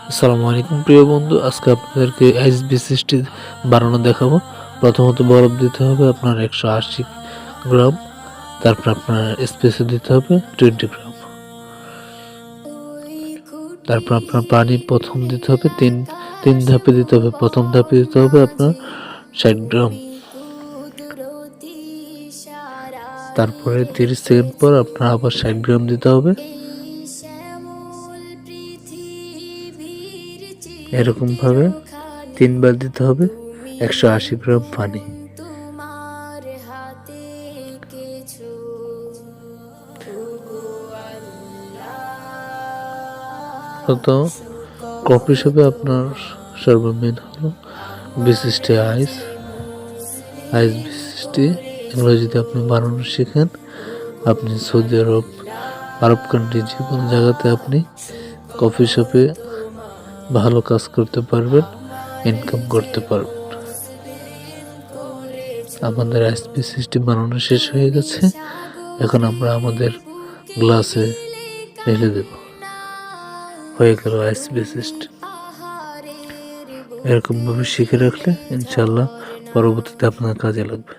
আসসালামু আলাইকুম প্রিয় বন্ধু, আজকে আপনাদেরকে আইস বিশিষ্টি বানানো দেখাবো। প্রথমত বরফ দিতে হবে আপনার 180 গ্রাম, তারপর আপনার স্পেসে দিতে হবে 20 গ্রাম, তারপর আপনার পানি প্রথম দিতে হবে তিন ধাপে দিতে হবে। প্রথম ধাপে দিতে হবে আপনার 60 গ্রাম, তারপরে 30 সেকেন্ড পর আপনার আবার 60 গ্রাম দিতে হবে। এরকম ভাবে 3 বার দিতে হবে 180 গ্রাম পানি। তো কফি শপে আপনার সর্বমেন হলো বিশিষ্ট আইস বিশিষ্টি। এগুলো যদি আপনি বানানো শিখেন, আপনি সৌদি আরব কান্ট্রি যে কোনো জায়গাতে আপনি কফি শপে ভালো কাজ করতে পারবেন, ইনকাম করতে পারবেন। আমাদের আইস বিশিষ্টি বানানো শেষ হয়ে গেছে, এখন আমরা আমাদের গ্লাসে ঢেলে দেব। হয়ে গেল আইস বিশিষ্টি। এরকম ভাবে শিখে রাখলে ইনশাল্লাহ পরবর্তীতে আপনার কাজে লাগবে।